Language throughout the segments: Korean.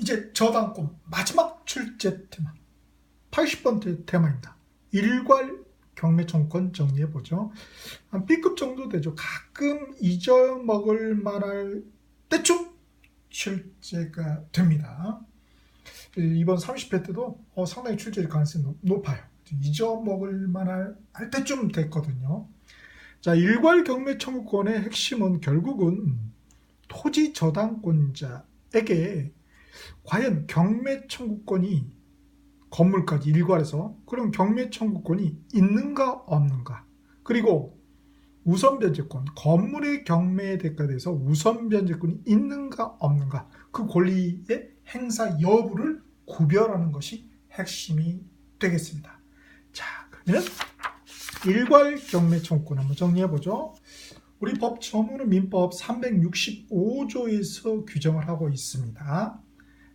이제 저당권 마지막 출제 테마 80번째 테마입니다. 일괄 경매 청구권 정리해보죠. 한 B급 정도 되죠. 가끔 잊어먹을 만할 때쯤 출제가 됩니다. 이번 30회 때도 상당히 출제 가능성이 높아요. 잊어먹을 만할 때쯤 됐거든요. 자, 일괄 경매 청구권의 핵심은 결국은 토지 저당권자에게 과연 경매 청구권이 건물까지 일괄해서 그럼 경매 청구권이 있는가 없는가, 그리고 우선 변제권, 건물의 경매 대가에 대해서 우선 변제권이 있는가 없는가, 그 권리의 행사 여부를 구별하는 것이 핵심이 되겠습니다. 자, 그러면 일괄 경매 청구권 한번 정리해보죠. 우리 법 조문은 민법 365조에서 규정을 하고 있습니다.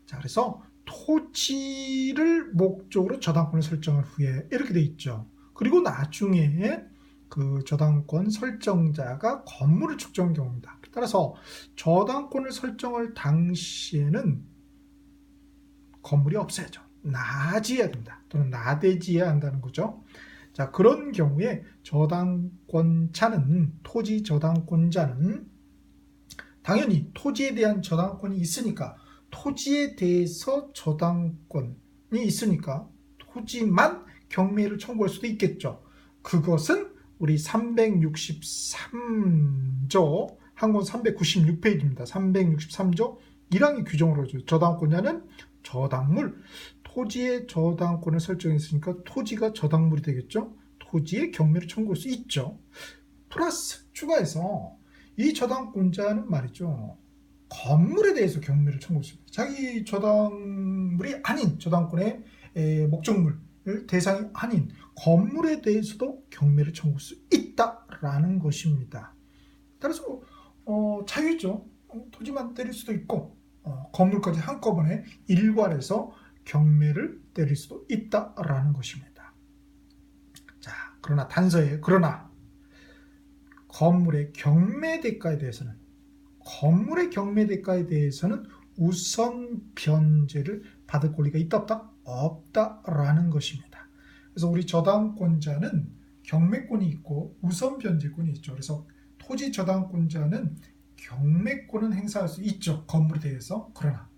자, 그래서 토지를 목적으로 저당권을 설정한 후에 이렇게 돼 있죠. 그리고 나중에 그 저당권 설정자가 건물을 축적한 경우입니다. 따라서 저당권을 설정할 당시에는 건물이 없어야죠. 나지어야 된다. 또는 나대지어야 한다는 거죠. 자, 그런 경우에 저당권자는, 토지 저당권자는 당연히 토지에 대한 저당권이 있으니까, 토지에 대해서 저당권이 있으니까 토지만 경매를 청구할 수도 있겠죠. 그것은 우리 363조 항공 396페이지입니다. 363조 1항의 규정으로 죠. 저당권자는 저당물, 토지의 저당권을 설정했으니까 토지가 저당물이 되겠죠. 토지에 경매를 청구할 수 있죠. 플러스 추가해서 이 저당권자는 말이죠, 건물에 대해서 경매를 청구할 수 있습니다. 자기 저당물이 아닌, 저당권의 목적물 대상이 아닌 건물에 대해서도 경매를 청구할 수 있다라는 것입니다. 따라서 자유죠. 토지만 때릴 수도 있고 건물까지 한꺼번에 일괄해서 경매를 때릴 수도 있다라는 것입니다. 자, 그러나 단서에 건물의 경매 대가에 대해서는 우선 변제를 받을 권리가 있다 없다? 없다라는 것입니다. 그래서 우리 저당권자는 경매권이 있고 우선 변제권이 있죠. 그래서 토지 저당권자는 경매권은 행사할 수 있죠. 건물에 대해서. 그러나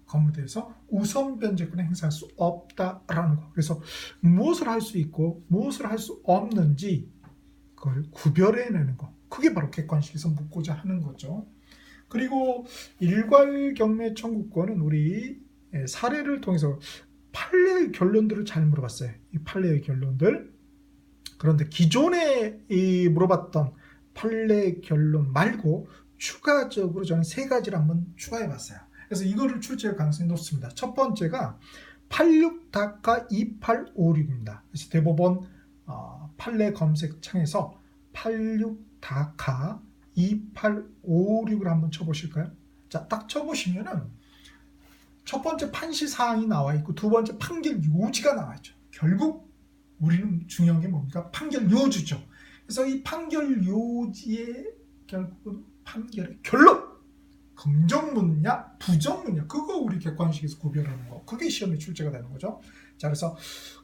건물에 대해서 우선 변제권을 행사할 수 없다라는 거. 그래서 무엇을 할 수 있고 무엇을 할 수 없는지 그걸 구별해내는 거. 그게 바로 객관식에서 묻고자 하는 거죠. 그리고 일괄 경매 청구권은 우리 사례를 통해서 판례의 결론들을 잘 물어봤어요. 이 판례의 결론들. 그런데 기존에 물어봤던 판례 결론 말고 추가적으로 저는 3가지를 한번 추가해봤어요. 그래서 이거를 출제할 가능성이 높습니다. 첫 번째가 86-2856입니다. 그래서 대법원 판례 검색창에서 86-2856을 한번 쳐보실까요? 자, 딱 쳐보시면은 첫 번째 판시 사항이 나와 있고 두 번째 판결 요지가 나와 있죠. 결국 우리는 중요한 게 뭡니까? 판결 요지죠. 그래서 이 판결 요지에 결국은 판결의 결론, 긍정문이냐 부정문이냐, 그거 우리 객관식에서 구별하는 거, 그게 시험에 출제가 되는 거죠. 자, 그래서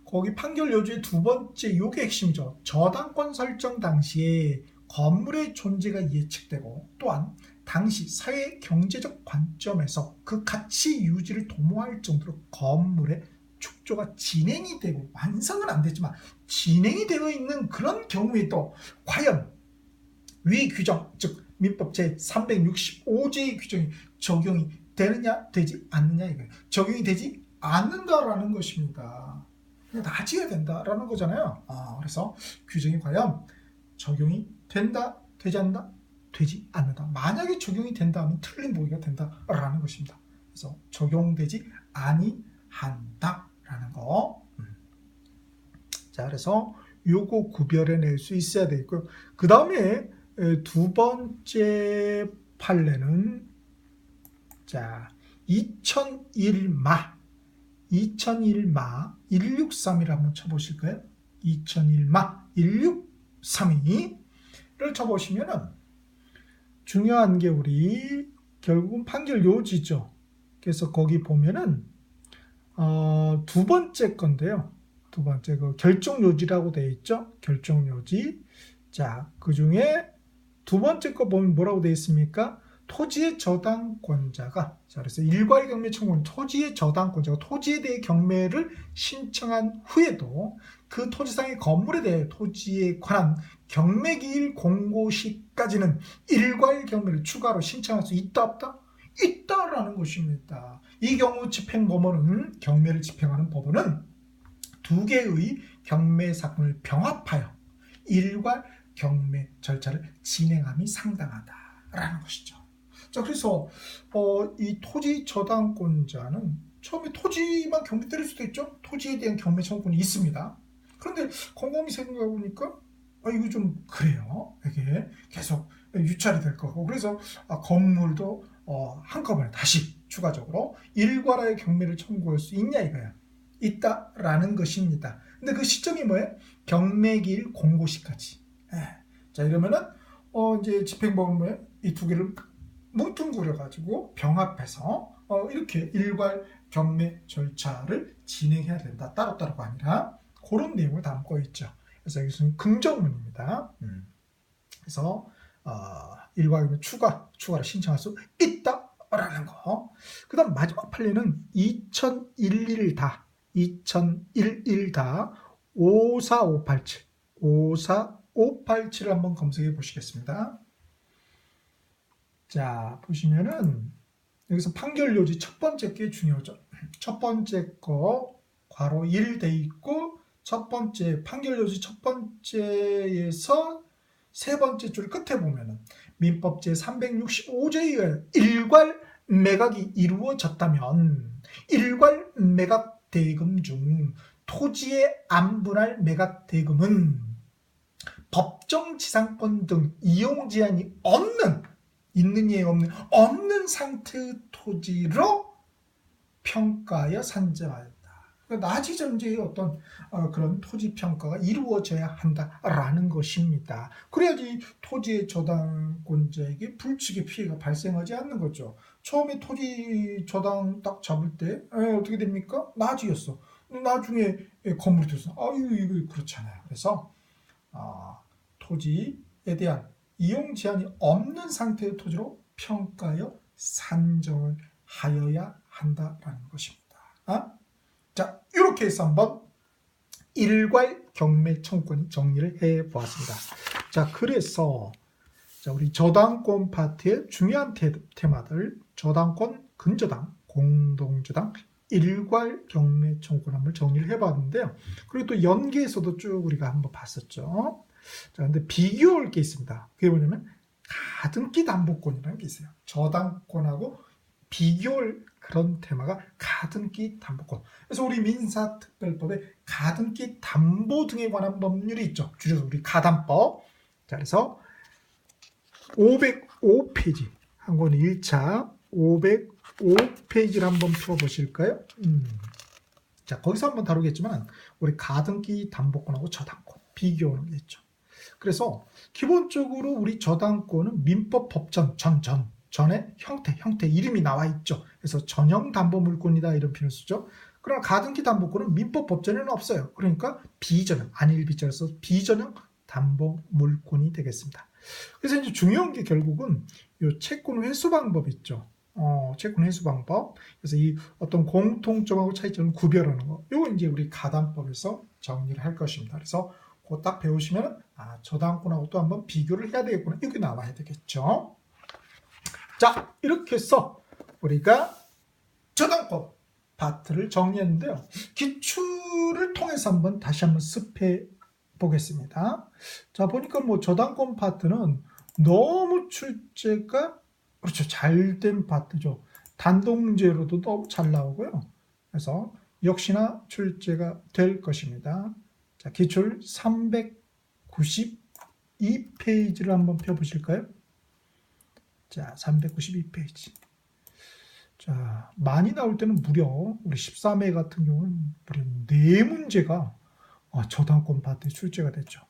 거기 판결 요지의 두 번째 요게 핵심이죠. 저당권 설정 당시에 건물의 존재가 예측되고 또한 당시 사회 경제적 관점에서 그 가치 유지를 도모할 정도로 건물의 축조가 진행이 되고, 완성은 안 되지만 진행이 되어 있는 그런 경우에도 과연 위 규정, 즉 민법 제365조의 규정이 적용이 되느냐 되지 않느냐 이거예요. 적용이 되지 않는다라는 것입니다. 나지어야 된다라는 거잖아요. 그래서 규정이 과연 적용이 된다, 되지 않는다, 되지 않는다. 만약에 적용이 된다 하면 틀린 보기가 된다라는 것입니다. 그래서 적용되지 아니한다라는 거. 자, 그래서 요거 구별해낼 수 있어야 되고요. 그 다음에 두 번째 판례는 자 2001마 163을 한번 쳐보실까요? 2001마 1632를 쳐보시면은 중요한 게 우리 결국은 판결 요지죠. 그래서 거기 보면은 두 번째 건데요. 두 번째 그 결정요지라고 되어 있죠. 결정요지. 자, 그 중에 두 번째 거 보면 뭐라고 되어 있습니까? 토지의 저당권자가, 자, 그래서 일괄 경매 청구는 토지의 저당권자가 토지에 대해 경매를 신청한 후에도 그 토지상의 건물에 대해 토지에 관한 경매기일 공고 시까지는 일괄 경매를 추가로 신청할 수 있다 없다? 있다라는 것입니다. 이 경우 집행법원은, 경매를 집행하는 법원은 두 개의 경매 사건을 병합하여 일괄 경매 절차를 진행함이 상당하다라는 것이죠. 자, 그래서 이 토지 저당권자는 처음에 토지만 경매 때릴 수도 있죠. 토지에 대한 경매 청구권이 있습니다. 그런데 곰곰이 생각해 보니까 이거 좀 그래요. 이게 계속 유찰이 될 거고, 그래서 건물도 한꺼번에 다시 추가적으로 일괄하여 경매를 청구할 수 있냐 이거야. 있다라는 것입니다. 근데 그 시점이 뭐예요? 경매기일 공고시까지. 자, 이러면은 이제 집행법은 뭐예요? 이 두 개를 뭉뚱그려 가지고 병합해서 이렇게 일괄 경매 절차를 진행해야 된다. 따로따로가 아니라 그런 내용을 담고 있죠. 그래서 여기서는 긍정문입니다. 그래서 일괄 경매 추가로 신청할 수 있다라는 거. 그다음 마지막 판례는 2011다 54587 54587을 한번 검색해 보시겠습니다. 자, 보시면은 여기서 판결 요지 첫 번째 게 중요하죠. 첫 번째 거 괄호 1 돼 있고, 첫 번째 판결 요지 첫 번째에서 세 번째 줄 끝에 보면은 민법 제 365조에 의해 일괄 매각이 이루어졌다면 일괄 매각 대금 중 토지의 안분할 매각 대금은 법정 지상권 등 이용 제한이 있는 예 없는 상태의 토지로 평가하여 산정하였다. 나지 전제의 어떤 그런 토지 평가가 이루어져야 한다라는 것입니다. 그래야지 토지의 저당권자에게 불치기 피해가 발생하지 않는 거죠. 처음에 토지 저당 딱 잡을 때 어떻게 됩니까? 나지였어. 나중에 건물이 됐어. 이거 그렇잖아요. 그래서 토지에 대한 이용 제한이 없는 상태의 토지로 평가하여 산정을 하여야 한다라는 것입니다. 자, 이렇게 해서 한번 일괄 경매 청구권 정리를 해 보았습니다. 자, 그래서 우리 저당권 파트의 중요한 테마들, 저당권, 근저당, 공동저당, 일괄 경매 청구권 한번 정리를 해 봤는데요. 그리고 또 연계에서도 쭉 우리가 한번 봤었죠. 자, 근데 비교할 게 있습니다. 그게 뭐냐면 가등기 담보권이라는 게 있어요. 저당권하고 비교할 그런 테마가 가등기 담보권. 그래서 우리 민사특별법에 가등기 담보 등에 관한 법률이 있죠. 줄여서 우리 가담법. 자, 그래서 505페이지 한 권 1차 505페이지를 한번 펴보실까요? 자, 거기서 한번 다루겠지만 우리 가등기 담보권하고 저당권 비교하는 게 있죠. 그래서 기본적으로 우리 저당권은 민법 법전 전에 형태 이름이 나와 있죠. 그래서 전형 담보 물권이다 이런 표현을 쓰죠. 그러나 가등기 담보권은 민법 법전에는 없어요. 그러니까 비전형, 안일비전에서 비전형 담보 물권이 되겠습니다. 그래서 이제 중요한 게 결국은 이 채권 회수 방법 있죠. 채권 회수 방법. 그래서 이 어떤 공통점하고 차이점을 구별하는 거. 이거 이제 우리 가담법에서 정리를 할 것입니다. 그래서 그거 딱 배우시면 저당권하고 또 한번 비교를 해야 되겠구나. 이게 나와야 되겠죠. 자, 이렇게 해서 우리가 저당권 파트를 정리했는데요. 기출을 통해서 다시 한번 습해 보겠습니다. 자, 보니까 저당권 파트는 너무 출제가 그렇죠. 잘된 파트죠. 단독 문제로도 너무 잘 나오고요. 그래서 역시나 출제가 될 것입니다. 자, 기출 392페이지를 한번 펴보실까요? 자, 392페이지. 자, 많이 나올 때는 무려 우리 13회 같은 경우는 무려 4문제가 저당권 파트에 출제가 됐죠.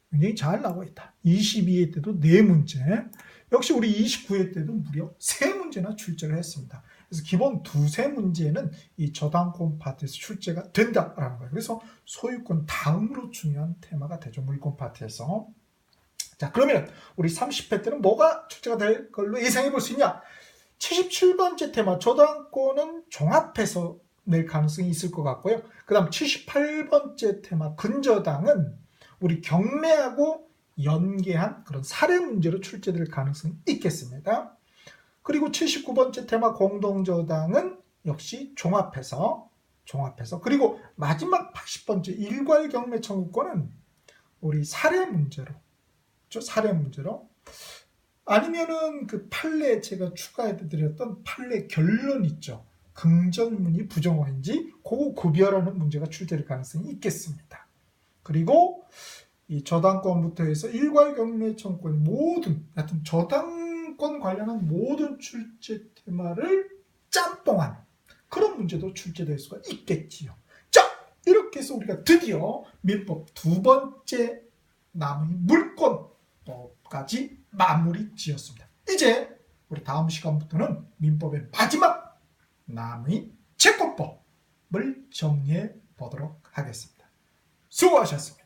굉장히 잘 나와 있다. 22회 때도 4문제. 역시 우리 29회 때도 무려 3문제나 출제를 했습니다. 그래서 기본 두세 문제는 이 저당권 파트에서 출제가 된다라는 거예요. 그래서 소유권 다음으로 중요한 테마가 되죠. 물권 파트에서. 자, 그러면 우리 30회 때는 뭐가 출제가 될 걸로 예상해 볼 수 있냐? 77번째 테마 저당권은 종합해서 낼 가능성이 있을 것 같고요. 그 다음 78번째 테마 근저당은 우리 경매하고 연계한 그런 사례 문제로 출제될 가능성이 있겠습니다. 그리고 79번째 테마 공동저당은 역시 종합해서 그리고 마지막 80번째 일괄 경매 청구권은 우리 사례 문제로 아니면은 그 판례 제가 추가해 드렸던 판례 결론 있죠. 긍정문이 부정어인지 그거 구별하는 문제가 출제될 가능성이 있겠습니다. 그리고 이 저당권부터 해서 일괄 경매 청구권 모든 하여튼 저당권 관련한 모든 출제 테마를 짬뽕한 그런 문제도 출제될 수가 있겠지요. 자, 이렇게 해서 우리가 드디어 민법 두 번째 남은 물권까지 마무리 지었습니다. 이제 우리 다음 시간부터는 민법의 마지막 남의 채권법을 정리해 보도록 하겠습니다. 수고하셨습니다.